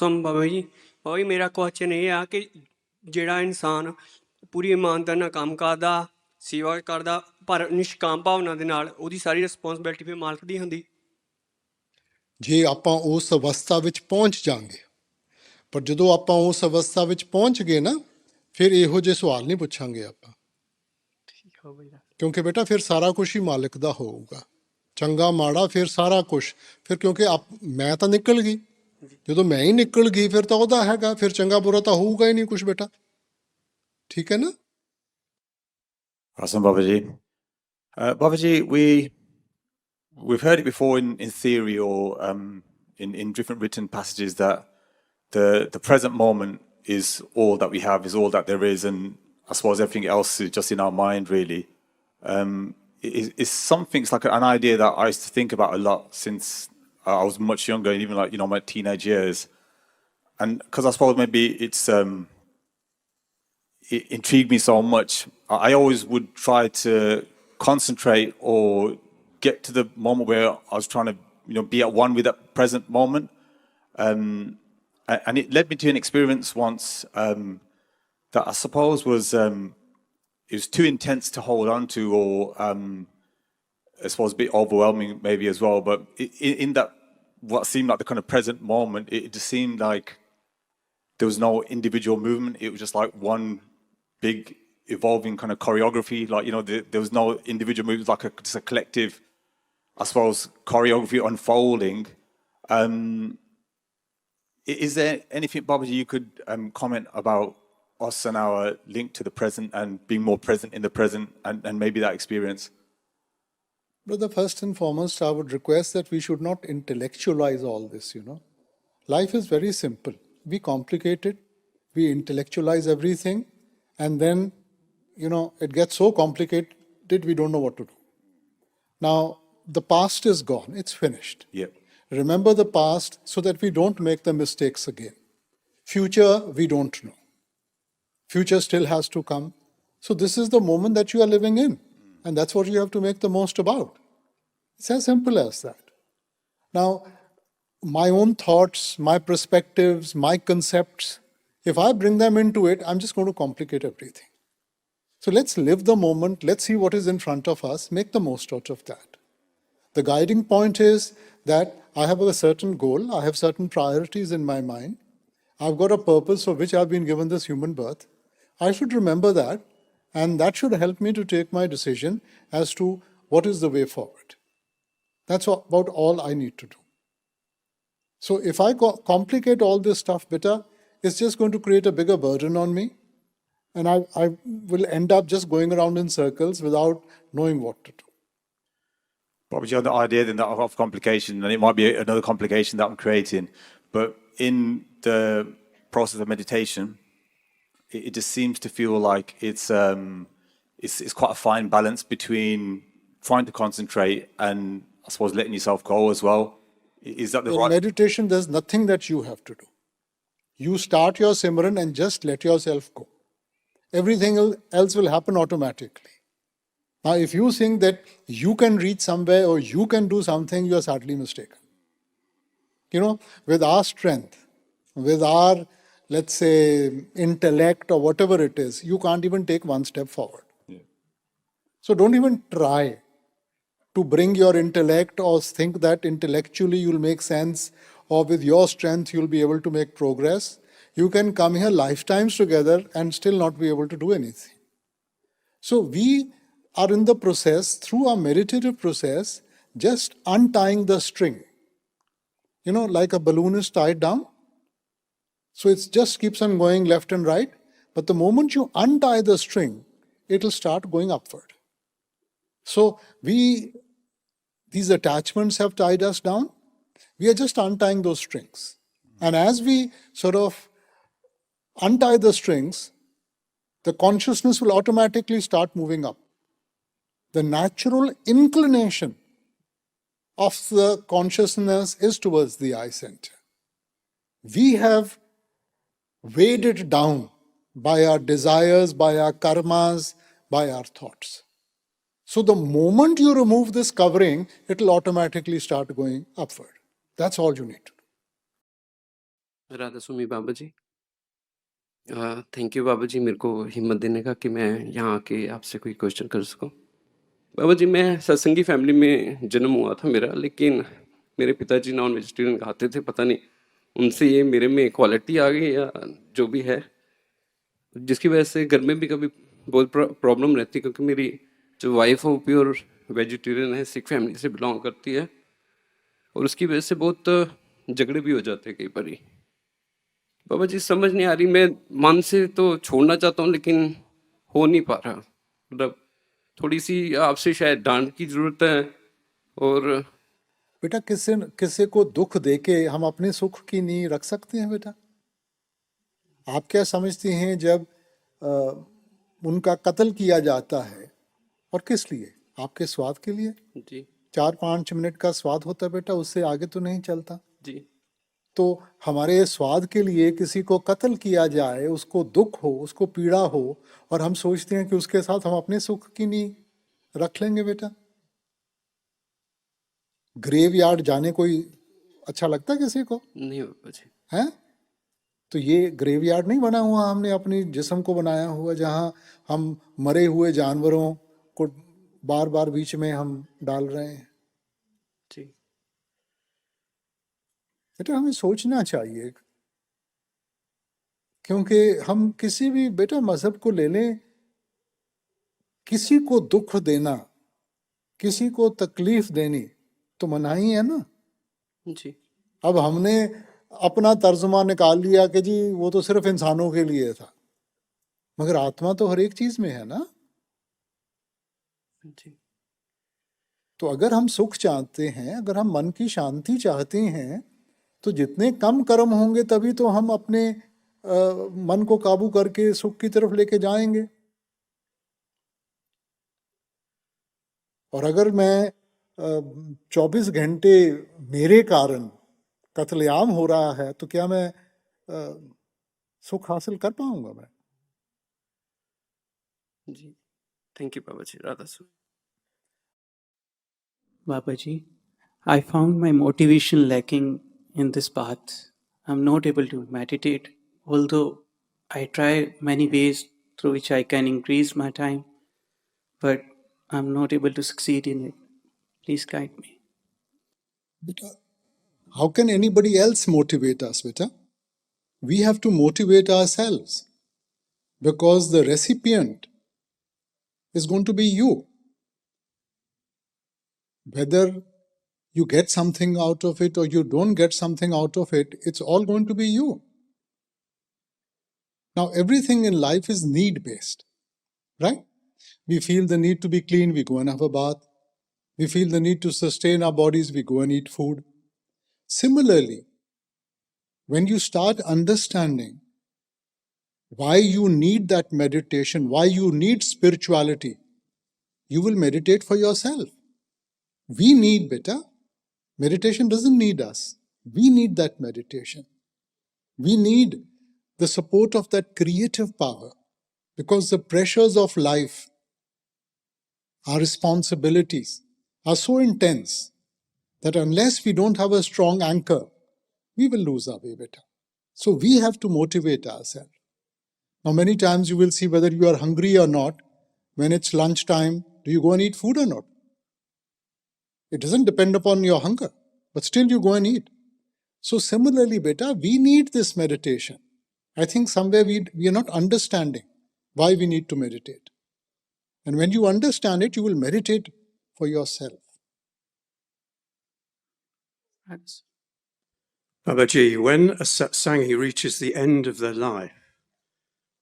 ਬਾਬਾ ਜੀ ਉਹੀ ਮੇਰਾ ਕੁਐਸਚਨ ਇਹ ਆ ਕਿ ਜਿਹੜਾ ਇਨਸਾਨ ਪੂਰੀ ਇਮਾਨਦਾਰੀ ਨਾਲ ਕੰਮ ਕਰਦਾ, ਸੇਵਾ ਕਰਦਾ, ਪਰ ਨਿਸ਼ਕਾਮ ਭਾਵਨਾ ਦੇ ਨਾਲ, ਉਹਦੀ ਸਾਰੀ ਰਿਸਪੌਂਸਿਬਿਲਿਟੀ ਫਿਰ ਮਾਲਕ ਦੀ ਹੁੰਦੀ। ਜੇ ਆਪਾਂ ਉਸ ਅਵਸਥਾ ਵਿੱਚ ਪਹੁੰਚ ਜਾਵਾਂਗੇ, ਪਰ ਜਦੋਂ ਆਪਾਂ ਉਸ ਅਵਸਥਾ ਵਿੱਚ ਪਹੁੰਚ ਗਏ ਨਾ, ਫਿਰ ਇਹੋ ਜਿਹੇ ਸਵਾਲ ਨਹੀਂ ਪੁੱਛਾਂਗੇ ਆਪਾਂ। ਠੀਕ ਹੋ ਬਈ। ਕਿਉਂਕਿ ਬੇਟਾ ਫਿਰ ਸਾਰਾ ਕੁਝ ਹੀ ਮਾਲਕ ਦਾ ਹੋਊਗਾ, ਚੰਗਾ ਮਾੜਾ ਫਿਰ ਸਾਰਾ ਕੁਝ। ਫਿਰ ਕਿਉਂਕਿ ਮੈਂ ਤਾਂ ਨਿਕਲ ਗਈ, ਜਦੋਂ ਮੈਂ ਹੀ ਨਿਕਲ ਗਈ ਫਿਰ ਤਾਂ ਉਹਦਾ ਹੈਗਾ, ਫਿਰ ਚੰਗਾ ਬੁਰਾ ਤਾਂ ਹੋਊਗਾ ਹੀ ਨਹੀਂ ਕੁਝ ਬੇਟਾ। ਠੀਕ ਹੈ ਨਾ? Awesome, Babaji. Babaji, we've heard it before in theory or in different written passages that the present moment is all that we have, is all that there is, and I suppose everything else is just in our mind, really. It's something, it's like an idea that I used to think about a lot since I was much younger, even like, you know, my teenage years. And because I suppose maybe it intrigued me so much, I always would try to concentrate or get to the moment where I was trying to, you know, be at one with that present moment. And it led me to an experience once that I suppose was it was too intense to hold on to, or I suppose a bit overwhelming maybe as well. But in that, what seemed like the kind of present moment, it just seemed like there was no individual movement. It was just like one big evolving kind of choreography. Like, you know, there was no individual movement, like just a collective, I suppose, choreography unfolding. Is there anything, Babaji, you could comment about us and our link to the present and being more present in the present and maybe that experience? Brother, first and foremost, I would request that we should not intellectualize all this, you know. Life is very simple. We complicate it, we intellectualize everything, and then, you know, it gets so complicated we don't know what to do. Now, the past is gone, it's finished. Yep. Remember the past so that we don't make the mistakes again. Future, we don't know. Future still has to come. So this is the moment that you are living in, and that's what you have to make the most about. It's as simple as that. Now, my own thoughts, my perspectives, my concepts, if I bring them into it, I'm just going to complicate everything. So let's live the moment, let's see what is in front of us, make the most out of that. The guiding point is that I have a certain goal, I have certain priorities in my mind, I've got a purpose for which I've been given this human birth. I should remember that, and that should help me to take my decision as to what is the way forward. That's about all I need to do. So if I complicate all this stuff, beta, it's just going to create a bigger burden on me, and I will end up just going around in circles without knowing what to do. Probably on the idea then that of complication, and it might be another complication that I'm creating, but in the process of meditation, it just seems to feel like it's quite a fine balance between trying to concentrate and I suppose letting yourself go as well. Is that the right? In meditation, there's nothing that you have to do. You start your Simran and just let yourself go. Everything else will happen automatically. Now, if you think that you can reach somewhere or you can do something, you are sadly mistaken. You know, with our strength, with our, let's say, intellect or whatever it is, you can't even take one step forward. Yeah. So don't even try to bring your intellect or think that intellectually you'll make sense or with your strength you'll be able to make progress. You can come here lifetimes together and still not be able to do anything. So we are in the process, through our meditative process, just untying the string. You know, like a balloon is tied down. So it just keeps on going left and right. But the moment you untie the string, it'll start going upward. So these attachments have tied us down. We are just untying those strings. And as we sort of untie the strings, the consciousness will automatically start moving up. The natural inclination of the consciousness is towards the eye center. We have weighed it down by our desires, by our karmas, by our thoughts. So the moment you remove this covering, it will automatically start going upward. That's all you need to do. Radha Swami Baba ji. Thank you Baba ji, मेरे को हिम्मत देने का कि मैं यहाँ आके आपसे कोई क्वेश्चन कर सकूँ। बाबा जी, मैं सत्संगी फैमिली में जन्म हुआ था मेरा, लेकिन मेरे पिताजी नॉन वेजिटेरियन खाते थे। पता नहीं उनसे ये मेरे में क्वालिटी आ गई या जो भी है, जिसकी वजह से घर में भी कभी बहुत प्रॉब्लम रहती है, क्योंकि मेरी जो वाइफ है वो प्योर वेजिटेरियन है, सिख फैमिली से बिलोंग करती है, और उसकी वजह से बहुत झगड़े भी हो जाते हैं कई बार। बाबा जी समझ नहीं आ रही, मैं मन से तो छोड़ना चाहता हूँ लेकिन हो नहीं पा रहा। मतलब थोड़ी सी आपसे शायद डांट की जरूरत है। और बेटा, किसी किसी को दुख देके हम अपने सुख की नींव रख सकते हैं बेटा? आप क्या समझती हैं जब अ, उनका कत्ल किया जाता है, और किस लिए? आपके स्वाद के लिए। जी 4-5 मिनट का स्वाद होता है बेटा, उससे आगे तो नहीं चलता। जी तो हमारे स्वाद के लिए किसी को कत्ल किया जाए, उसको दुख हो, उसको पीड़ा हो, और हम सोचते हैं कि उसके साथ हम अपने सुख की नींव रख लेंगे बेटा। ग्रेव यार्ड जाने कोई अच्छा लगता है किसी को? नहीं बाबा जी। है? तो ये ग्रेव यार्ड नहीं बना हुआ हमने अपनी जिस्म को बनाया हुआ, जहाँ हम मरे हुए जानवरों को बार बार बीच में हम डाल रहे हैं। जी बेटा हमें सोचना चाहिए, क्योंकि हम किसी भी बेटा मजहब को ले लें, किसी को दुख देना, किसी को तकलीफ देनी तो मनाही है ना। जी अब हमने अपना तर्जुमा निकाल लिया कि जी वो तो सिर्फ इंसानों के लिए था, मगर आत्मा तो हर एक चीज में है ना। जी तो अगर हम सुख चाहते हैं, अगर हम मन की शांति चाहते हैं, तो जितने कम कर्म होंगे तभी तो हम अपने मन को काबू करके सुख की तरफ लेके जाएंगे। और अगर मैं 24 घंटे मेरे कारण कत्लेआम हो रहा है, तो क्या मैं सुख हासिल कर पाऊंगा मैं? जी thank you Baba ji. Radha Swami. Babaji, I found my motivation lacking in this path. I'm not able to meditate, although I try many ways through which I can increase my time, but I'm not able to succeed in it. Please guide me. Beta, how can anybody else motivate us, beta? We have to motivate ourselves, because the recipient is going to be you. Whether you get something out of it or you don't get something out of it, it's all going to be you. Now, everything in life is need-based, right? We feel the need to be clean, we go and have a bath. We feel the need to sustain our bodies, we go and eat food. Similarly, when you start understanding why you need that meditation, why you need spirituality, you will meditate for yourself. We need better. Meditation doesn't need us. We need that meditation. We need the support of that creative power, because the pressures of life, our responsibilities are so intense that unless we don't have a strong anchor, we will lose our way better. So we have to motivate ourselves. Now, many times you will see whether you are hungry or not. When it's lunchtime, do you go and eat food or not? It doesn't depend upon your hunger, but still you go and eat. So similarly, beta, we need this meditation. I think somewhere we are not understanding why we need to meditate. And when you understand it, you will meditate for yourself. That's Babaji, when a satsang reaches the end of their life,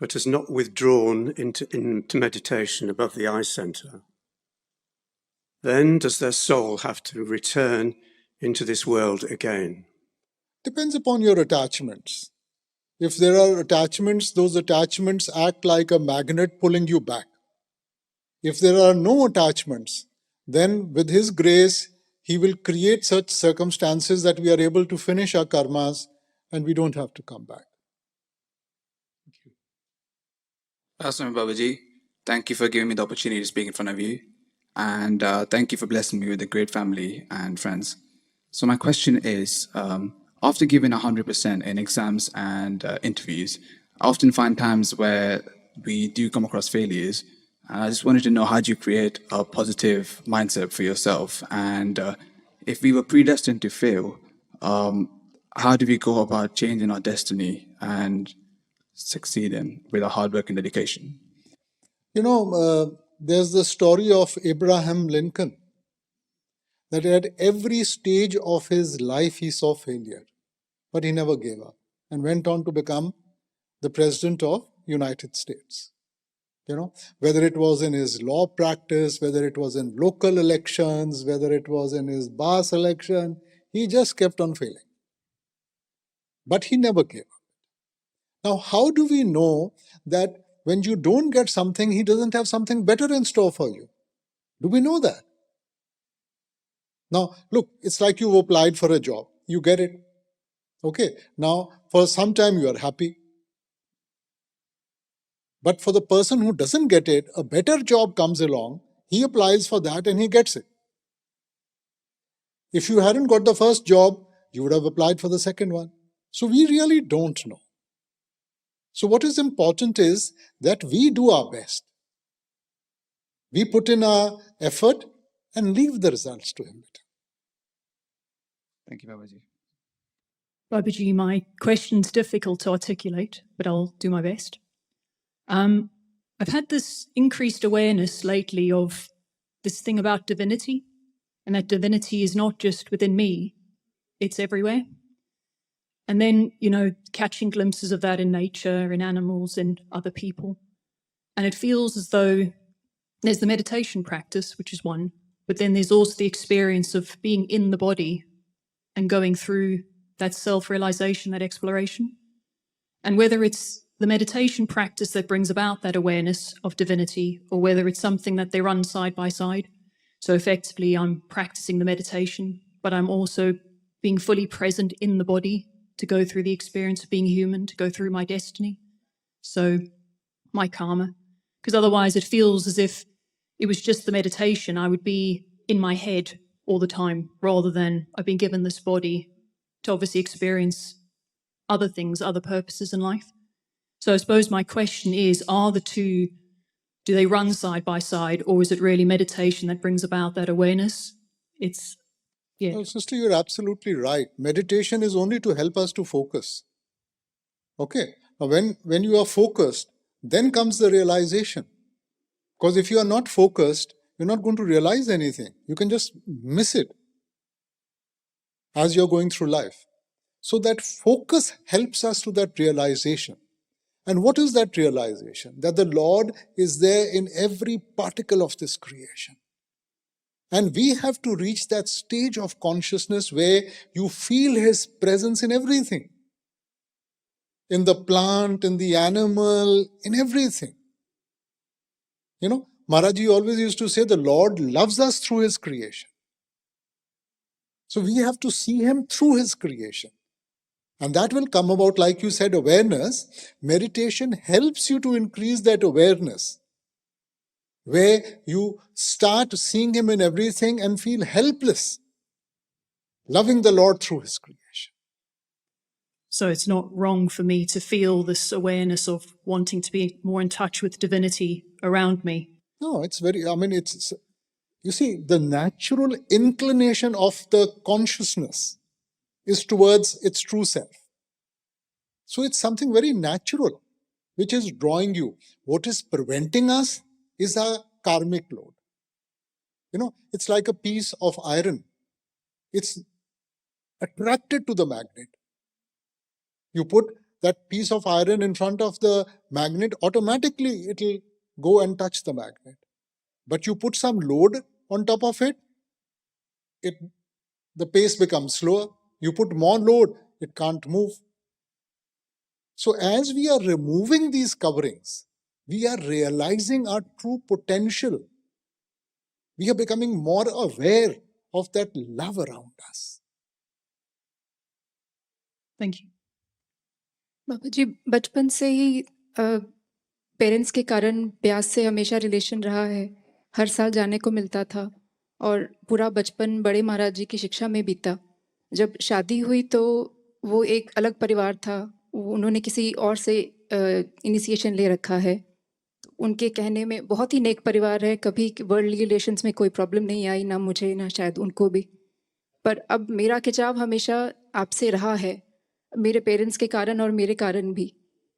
but has not withdrawn into meditation above the eye center, then does their soul have to return into this world again? Depends upon your attachments. If there are attachments, those attachments act like a magnet pulling you back. If there are no attachments, then with His grace, He will create such circumstances that we are able to finish our karmas and we don't have to come back. Radhaswami Babaji, thank you for giving me the opportunity to speak in front of you. And thank you for blessing me with a great family and friends. So my question is, after giving 100% in exams and interviews, I often find times where we do come across failures. And I just wanted to know, how do you create a positive mindset for yourself? And if we were predestined to fail, how do we go about changing our destiny and succeeding with our hard work and dedication? There's the story of Abraham Lincoln, that at every stage of his life he saw failure, but he never gave up and went on to become the president of United States. Whether it was in his law practice, whether it was in local elections, whether it was in his beas election, he just kept on failing. But he never gave up. Now, how do we know that when you don't get something, he doesn't have something better in store for you? Do we know that? Now, look, it's like you've applied for a job. You get it. Okay, now for some time you are happy. But for the person who doesn't get it, a better job comes along, he applies for that and he gets it. If you hadn't got the first job, you would have applied for the second one. So we really don't know. So what is important is that we do our best. We put in our effort and leave the results to him. Thank you, Babaji. Babaji, my question's difficult to articulate, but I'll do my best. I've had this increased awareness lately of this thing about divinity, and that divinity is not just within me, it's everywhere. And then, catching glimpses of that in nature, in animals, in other people. And it feels as though there's the meditation practice, which is one, but then there's also the experience of being in the body and going through that self-realization, that exploration. And whether it's the meditation practice that brings about that awareness of divinity, or whether it's something that they run side by side. So effectively, I'm practicing the meditation, but I'm also being fully present in the body to go through the experience of being human, to go through my destiny. So my karma. Because otherwise it feels as if it was just the meditation. I would be in my head all the time, rather than I've been given this body to obviously experience other things, other purposes in life. So I suppose my question is, are the two, do they run side by side, or is it really meditation that brings about that awareness? No, sister, you're absolutely right. Meditation is only to help us to focus. Okay. Now, when you are focused, then comes the realization. Because if you are not focused, you're not going to realize anything. You can just miss it as you're going through life. So that focus helps us to that realization. And what is that realization? That the Lord is there in every particle of this creation. And we have to reach that stage of consciousness where you feel His presence in everything. In the plant, in the animal, in everything. Maharaji always used to say the Lord loves us through His creation. So we have to see Him through His creation. And that will come about, like you said, awareness. Meditation helps you to increase that awareness, where you start seeing Him in everything and feel helpless, loving the Lord through His creation. So it's not wrong for me to feel this awareness of wanting to be more in touch with divinity around me. No, you see, the natural inclination of the consciousness is towards its true self. So it's something very natural which is drawing you. What is preventing us is a karmic load. It's like a piece of iron. It's attracted to the magnet. You put that piece of iron in front of the magnet, automatically it will go and touch the magnet. But you put some load on top of it, the pace becomes slower. You put more load, it can't move. So as we are removing these coverings, we are realizing our true potential. We are becoming more aware of that love around us. Thank you. बाबा जी, बचपन से ही parents के कारण ब्यास से हमेशा relation रहा है. हर साल जाने को मिलता था और पूरा बचपन बड़े महाराज जी की शिक्षा में बीता. जब शादी हुई तो वो एक अलग परिवार था, उन्होंने किसी और से इनिशिएशन ले रखा है। उनके कहने में बहुत ही नेक परिवार है, कभी वर्ल्डली रिलेशंस में कोई प्रॉब्लम नहीं आई, ना मुझे ना शायद उनको भी। पर अब मेरा खिंचाव हमेशा आपसे रहा है, मेरे पेरेंट्स के कारण और मेरे कारण भी।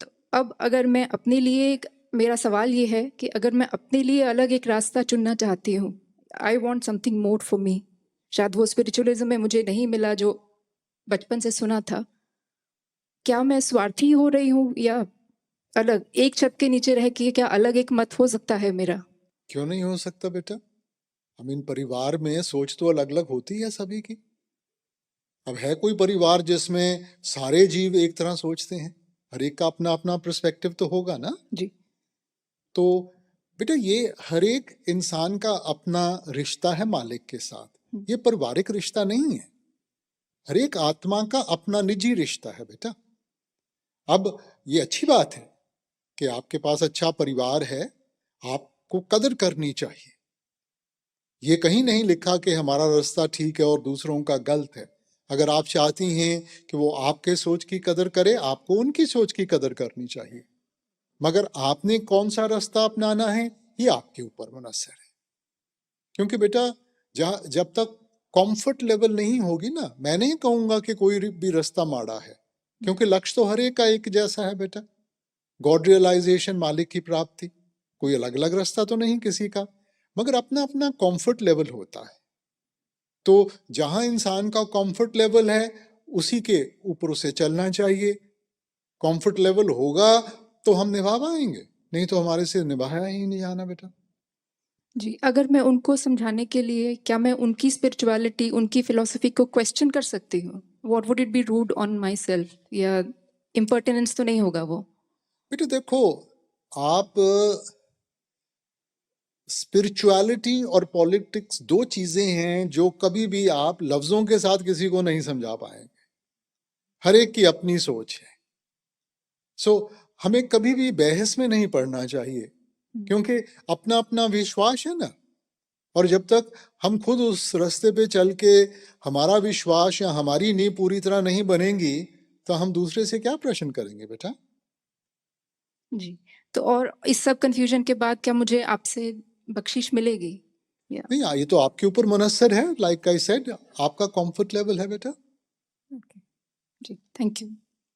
तो अब अगर मैं अपने लिए मेरा सवाल ये है कि अगर मैं अपने लिए अलग एक रास्ता चुनना चाहती हूँ, I want something more for me. शायद वो स्पिरिचुअलिज्म में मुझे नहीं मिला जो बचपन से सुना था। क्या मैं स्वार्थी हो रही हूँ या अलग एक छत के नीचे रह के क्या अलग एक मत हो सकता है मेरा? क्यों नहीं हो सकता बेटा? परिवार में सोच तो अलग अलग होती है सभी की। अब है कोई परिवार जिसमें सारे जीव एक तरह सोचते हैं? हर एक का अपना अपना पर्सपेक्टिव तो होगा ना जी। तो बेटा ये हर एक इंसान का अपना रिश्ता है मालिक के साथ, ये पारिवारिक रिश्ता नहीं है। हर एक आत्मा का अपना निजी रिश्ता है बेटा। अब ये अच्छी बात है कि आपके पास अच्छा परिवार है, आपको कदर करनी चाहिए। ये कहीं नहीं लिखा कि हमारा रास्ता ठीक है और दूसरों का गलत है। अगर आप चाहती हैं कि वो आपके सोच की कदर करे, आपको उनकी सोच की कदर करनी चाहिए। मगर आपने कौन सा रास्ता अपनाना है ये आपके ऊपर मुनस्सर है। क्योंकि बेटा जब तक कंफर्ट लेवल नहीं होगी ना, मैं नहीं कहूंगा कि कोई भी रास्ता माड़ा है, क्योंकि लक्ष्य तो हर एक का एक जैसा है बेटा। गॉड रियलाइजेशन, मालिक की प्राप्ति, कोई अलग अलग रास्ता तो नहीं किसी का, मगर अपना अपना कंफर्ट लेवल होता है। तो जहां इंसान का कंफर्ट लेवल है उसी के ऊपर उसे चलना चाहिए। कंफर्ट लेवल होगा तो हम निभा पाएंगे, नहीं तो हमारे से निभाया ही नहीं जाना बेटा। जी, अगर मैं उनको समझाने के लिए क्या मैं उनकी स्पिरिचुअलिटी, उनकी फिलॉसफी को क्वेश्चन कर सकती हूँ? What would it be rude on myself, या इम्पर्टिनेंस तो नहीं होगा वो? बेटा देखो, आप स्पिरिचुअलिटी और पॉलिटिक्स दो चीजें हैं जो कभी भी आप लफ्जों के साथ किसी को नहीं समझा पाएंगे। हर एक की अपनी सोच है। सो हमें कभी भी बहस में नहीं पड़ना चाहिए, क्योंकि अपना अपना विश्वास है ना। और जब तक हम खुद उस रास्ते पे चल के हमारा विश्वास या हमारी नींव पूरी तरह नहीं बनेगी तो हम दूसरे से क्या प्रश्न करेंगे बेटा? जी, तो और इस सब कंफ्यूजन के बाद क्या मुझे आपसे बख्शिश मिलेगी? या नहीं, ये तो आपके ऊपर मुनस्सर है। लाइक आई सेड, आपका कंफर्ट लेवल है बेटा। ओके, जी, थैंक यू।